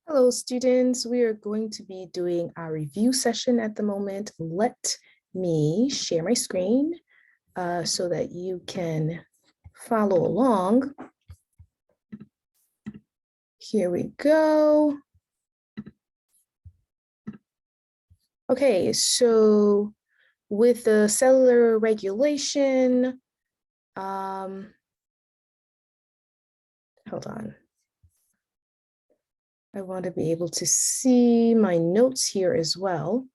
Hello, students. We are going to be doing our review session at the moment. Let me share my screen so that you can follow along. Here we go. Okay, so with the cellular regulation, hold on. I want to be able to see my notes here as well.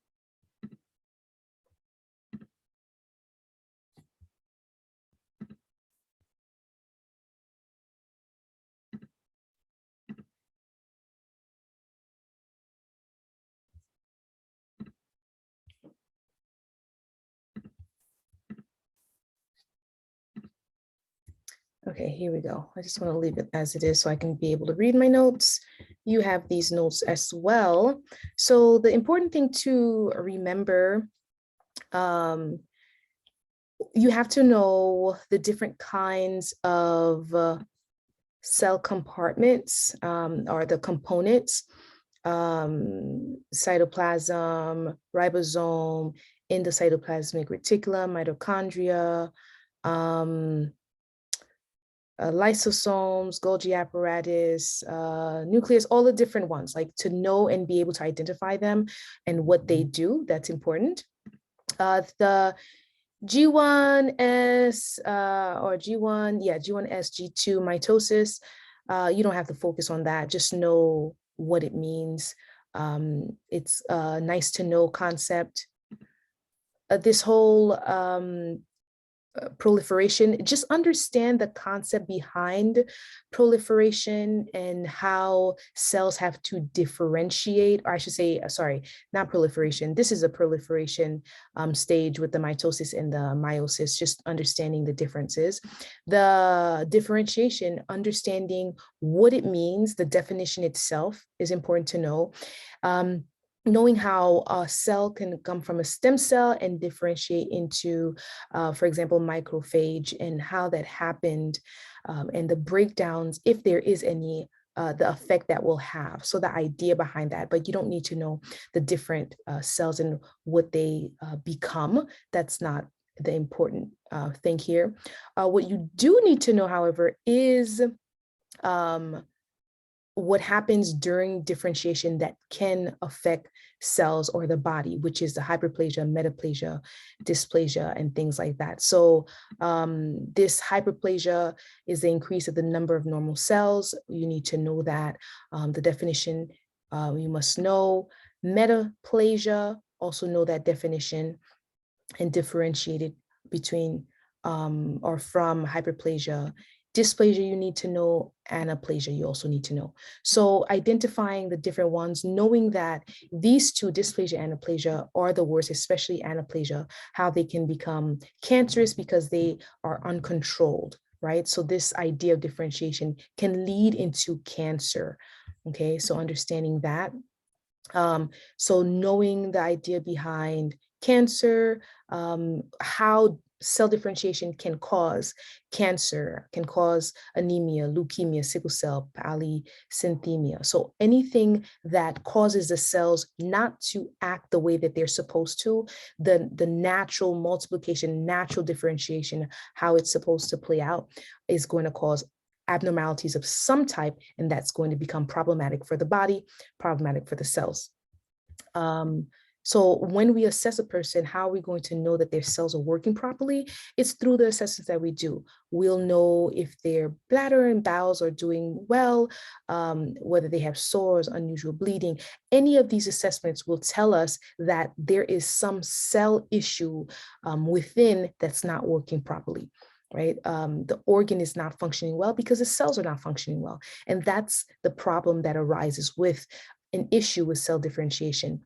Okay, here we go. I just want to leave it as it is so I can be able to read my notes. You have these notes as well. So the important thing to remember, you have to know the different kinds of cell compartments or the components, cytoplasm, ribosome, endocytoplasmic reticulum, mitochondria, lysosomes, Golgi apparatus, nucleus, all the different ones, like to know and be able to identify them and what they do. That's important. The G1S or G1, yeah, G1S, G2 mitosis, you don't have to focus on that. Just know what it means. It's a nice to know concept. This whole proliferation, just understand the concept behind proliferation and how cells have to differentiate, or I should say, sorry, not proliferation. This is a proliferation stage with the mitosis and the meiosis, just understanding the differences. The differentiation, understanding what it means, the definition itself is important to know. Knowing how a cell can come from a stem cell and differentiate into, for example, macrophage, and how that happened, and the breakdowns, if there is any, the effect that will have. So the idea behind that, but you don't need to know the different cells and what they become. That's not the important thing here. What you do need to know, however, is what happens during differentiation that can affect cells or the body, which is the hyperplasia, metaplasia, dysplasia, and things like that. So this hyperplasia is the increase of the number of normal cells. You need to know that. The definition you must know. Metaplasia, also know that definition and differentiate it between or from hyperplasia. Dysplasia, you need to know. Anaplasia, you also need to know. So identifying the different ones, knowing that these two, dysplasia and anaplasia, are the worst, especially anaplasia, how they can become cancerous because they are uncontrolled, right? So this idea of differentiation can lead into cancer, okay? So understanding that. So knowing the idea behind cancer, how cell differentiation can cause cancer, can cause anemia, leukemia, sickle cell, polycythemia. So anything that causes the cells not to act the way that they're supposed to, the natural multiplication, natural differentiation, how it's supposed to play out, is going to cause abnormalities of some type, and that's going to become problematic for the body, problematic for the cells. So when we assess a person, how are we going to know that their cells are working properly? It's through the assessments that we do. We'll know if their bladder and bowels are doing well, whether they have sores, unusual bleeding. Any of these assessments will tell us that there is some cell issue within that's not working properly. Right? The organ is not functioning well because the cells are not functioning well. And that's the problem that arises with an issue with cell differentiation.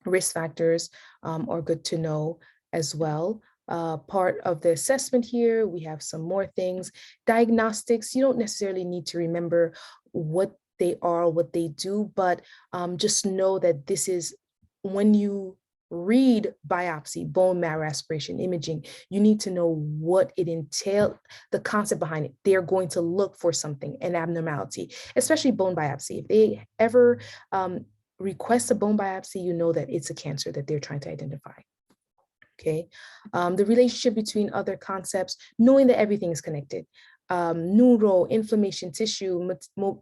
Risk factors are good to know as well. Part of the assessment here, we have some more things. Diagnostics, you don't necessarily need to remember what they are, what they do, but just know that this is when you read biopsy, bone marrow aspiration, imaging, you need to know what it entails, the concept behind it. They're going to look for something, an abnormality, especially bone biopsy. If they ever request a bone biopsy, you know that it's a cancer that they're trying to identify. Okay, the relationship between other concepts, knowing that everything is connected. Neuro, inflammation, tissue,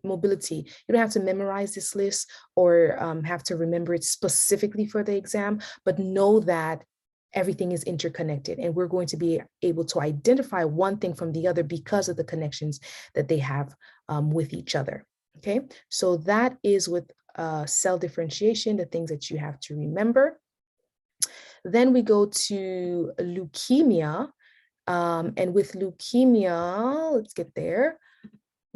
mobility. You don't have to memorize this list or have to remember it specifically for the exam, but know that everything is interconnected, and we're going to be able to identify one thing from the other because of the connections that they have with each other. Okay, so that is with cell differentiation, the things that you have to remember. Then we go to leukemia. And with leukemia, let's get there.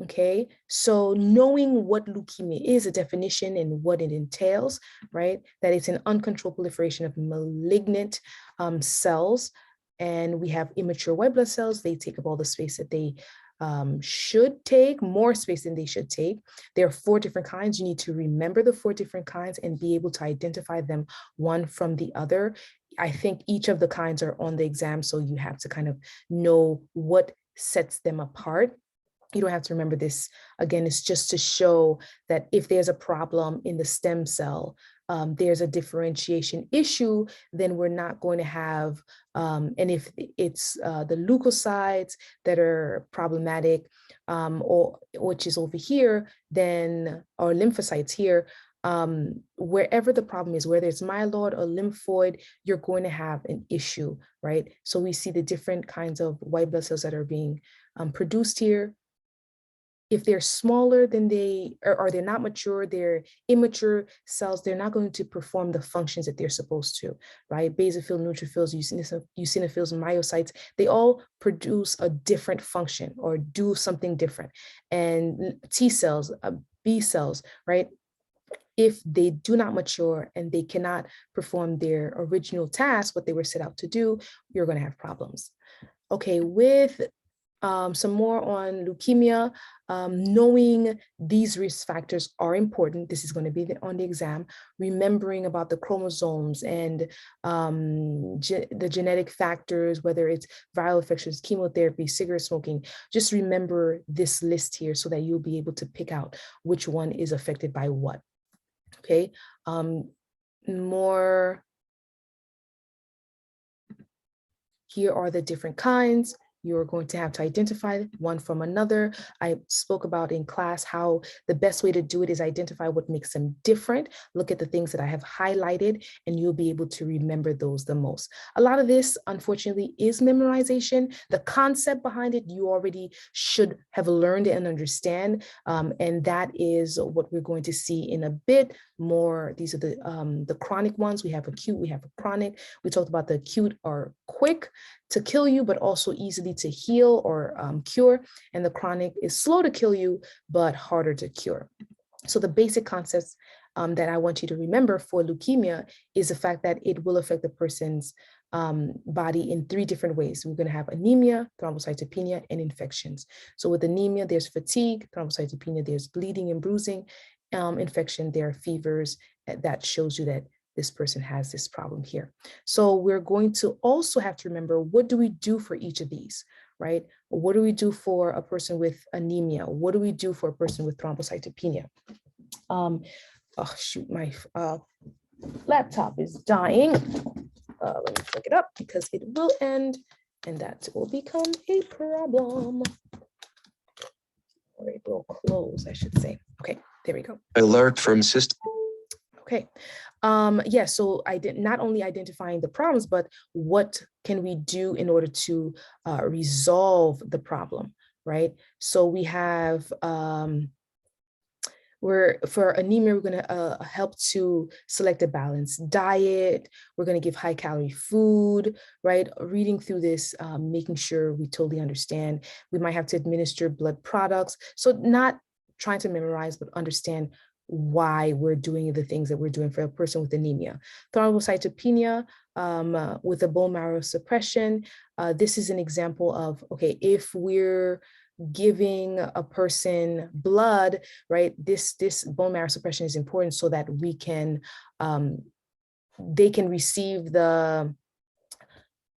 Okay, so knowing what leukemia is, a definition and what it entails, right? That it's an uncontrolled proliferation of malignant cells. And we have immature white blood cells. They take up all the space that they should take, more space than they should take. There are 4 different kinds. You need to remember the 4 different kinds and be able to identify them one from the other. I think each of the kinds are on the exam, so you have to kind of know what sets them apart. You don't have to remember this. Again, it's just to show that if there's a problem in the stem cell, there's a differentiation issue, then we're not going to have, and if it's the leukocytes that are problematic, or which is over here, then, or lymphocytes here, wherever the problem is, whether it's myeloid or lymphoid, you're going to have an issue, right? So we see the different kinds of white blood cells that are being produced here. If they're smaller than or they're not mature, they're immature cells, they're not going to perform the functions that they're supposed to, right? Basophils, neutrophils, eosinophils, and myocytes, they all produce a different function or do something different. And T cells, B cells, right? If they do not mature and they cannot perform their original task, what they were set out to do, you're going to have problems. Okay, with some more on leukemia, knowing these risk factors are important. This is going to be on the exam. Remembering about the chromosomes and the genetic factors, whether it's viral infections, chemotherapy, cigarette smoking. Just remember this list here so that you'll be able to pick out which one is affected by what. Okay, more. Here are the different kinds. You're going to have to identify one from another. I spoke about in class how the best way to do it is identify what makes them different. Look at the things that I have highlighted, and you'll be able to remember those the most. A lot of this, unfortunately, is memorization. The concept behind it, you already should have learned and understand. And that is what we're going to see in a bit more. These are the chronic ones. We have acute, we have a chronic. We talked about the acute are quick to kill you, but also easily to heal or cure. And the chronic is slow to kill you, but harder to cure. So the basic concepts that I want you to remember for leukemia is the fact that it will affect the person's body in 3 different ways. We're going to have anemia, thrombocytopenia, and infections. So with anemia, there's fatigue. Thrombocytopenia, there's bleeding and bruising. Infection, there are fevers. That shows you that this person has this problem here. So we're going to also have to remember, what do we do for each of these, right? What do we do for a person with anemia? What do we do for a person with thrombocytopenia? Oh shoot, my laptop is dying. Let me pick it up because it will end and that will become a problem. Or it will close, I should say. Okay, there we go. Alert from system. Okay, yeah, so I did not only identifying the problems, but what can we do in order to resolve the problem, right? So we have, for anemia, we're gonna help to select a balanced diet. We're gonna give high calorie food, right? Reading through this, making sure we totally understand. We might have to administer blood products. So not trying to memorize, but understand why we're doing the things that we're doing for a person with anemia. Thrombocytopenia, with a bone marrow suppression. This is an example of, okay, if we're giving a person blood, right, this bone marrow suppression is important so that we can they can receive the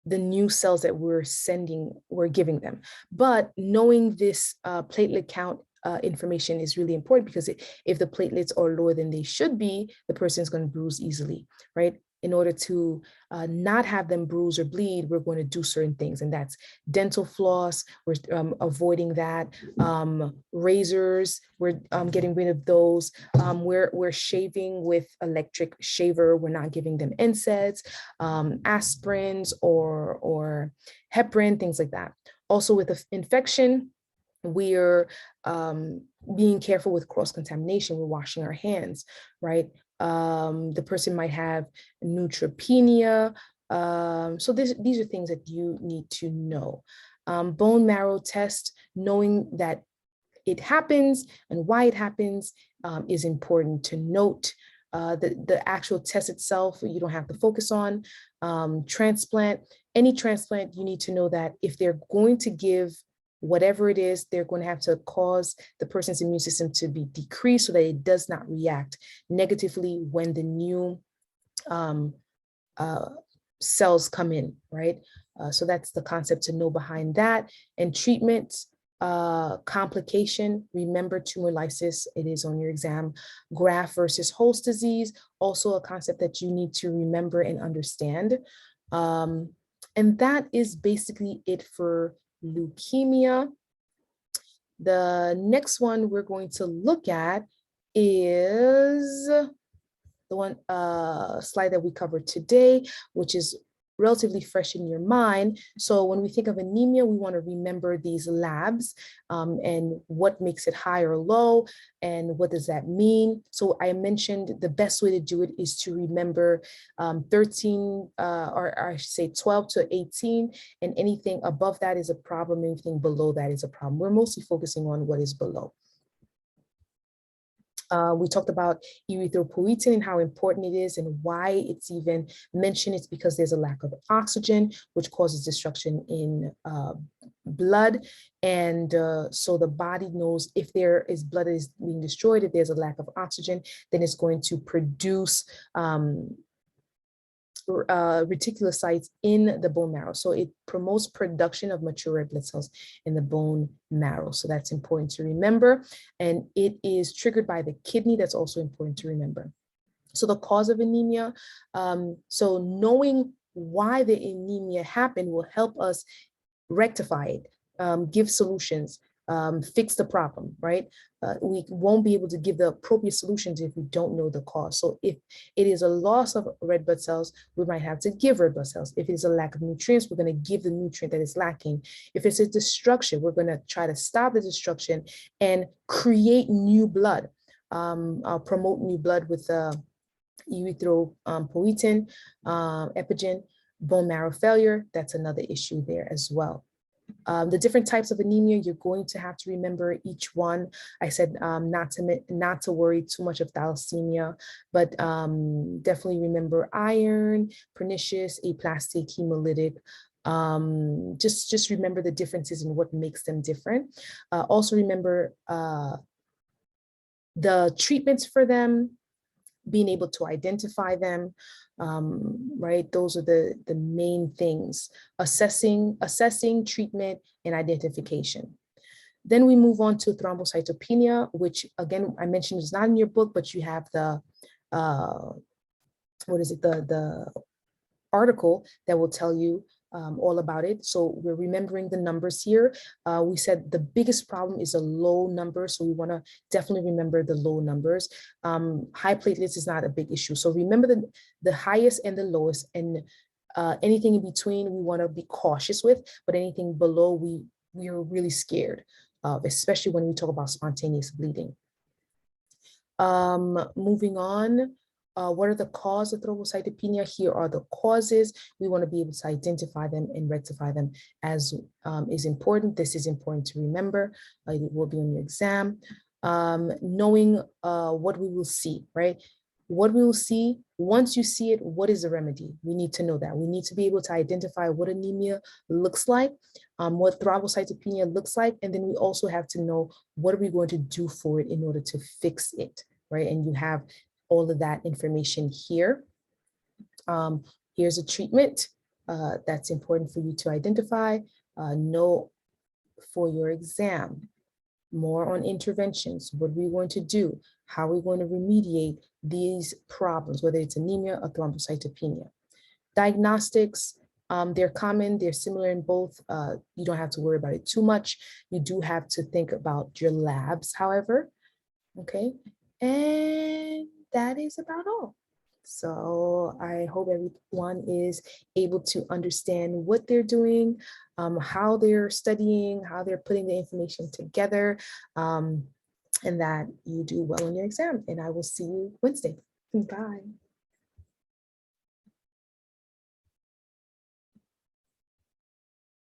new cells that we're giving them. But knowing this platelet count information is really important, because if the platelets are lower than they should be, the person is going to bruise easily, right? In order to not have them bruise or bleed, we're going to do certain things, and that's dental floss. We're avoiding that. Razors, we're getting rid of those. We're shaving with electric shaver. We're not giving them NSAIDs, aspirins, or heparin, things like that. Also, with infection, we're being careful with cross-contamination. We're washing our hands, right? The person might have neutropenia. So these are things that you need to know. Bone marrow test, knowing that it happens and why it happens is important to note. The actual test itself, you don't have to focus on. Transplant, any transplant, you need to know that if they're going to give whatever it is, they're going to have to cause the person's immune system to be decreased so that it does not react negatively when the new cells come in, right? So that's the concept to know behind that. And treatment, complication, remember tumor lysis, it is on your exam. Graft versus host disease, also a concept that you need to remember and understand. And that is basically it for leukemia. The next one we're going to look at is the one slide that we covered today, which is relatively fresh in your mind. So when we think of anemia, we want to remember these labs and what makes it high or low, and what does that mean. So I mentioned the best way to do it is to remember 13, or I should say 12 to 18, and anything above that is a problem, anything below that is a problem. We're mostly focusing on what is below. We talked about erythropoietin and how important it is, and why it's even mentioned. It's because there's a lack of oxygen, which causes destruction in blood. And so the body knows if there is blood that is being destroyed, if there's a lack of oxygen, then it's going to produce reticulocytes in the bone marrow. So it promotes production of mature red blood cells in the bone marrow. So that's important to remember. And it is triggered by the kidney. That's also important to remember. So the cause of anemia. So knowing why the anemia happened will help us rectify it, give solutions, fix the problem, right? We won't be able to give the appropriate solutions if we don't know the cause. So if it is a loss of red blood cells, we might have to give red blood cells. If it's a lack of nutrients, we're going to give the nutrient that is lacking. If it's a destruction, we're going to try to stop the destruction and create new blood, promote new blood with erythropoietin, epigen. Bone marrow failure, that's another issue there as well. The different types of anemia, you're going to have to remember each one. I said not to worry too much of thalassemia, but definitely remember iron, pernicious, aplastic, hemolytic. Just remember the differences and what makes them different. Also remember the treatments for them, being able to identify them, right? Those are the main things: assessing, treatment, and identification. Then we move on to thrombocytopenia, which again, I mentioned is not in your book, but you have the, the article that will tell you all about it. So we're remembering the numbers here. We said the biggest problem is a low number. So we want to definitely remember the low numbers. High platelets is not a big issue. So remember the highest and the lowest, and anything in between we want to be cautious with, but anything below we are really scared of, especially when we talk about spontaneous bleeding. Moving on. What are the causes of thrombocytopenia? Here are the causes. We want to be able to identify them and rectify them as is important. This is important to remember. It will be on your exam. Knowing what we will see, right? What we will see, once you see it, what is the remedy? We need to know that. We need to be able to identify what anemia looks like, what thrombocytopenia looks like, and then we also have to know what are we going to do for it in order to fix it, right? And you have all of that information here. Here's a treatment that's important for you to identify. Know for your exam, more on interventions. What are we going to do? How are we going to remediate these problems, whether it's anemia or thrombocytopenia? Diagnostics, they're common, they're similar in both. You don't have to worry about it too much. You do have to think about your labs, however, okay? And that is about all. So I hope everyone is able to understand what they're doing, how they're studying, how they're putting the information together, and that you do well on your exam. And I will see you Wednesday. Bye.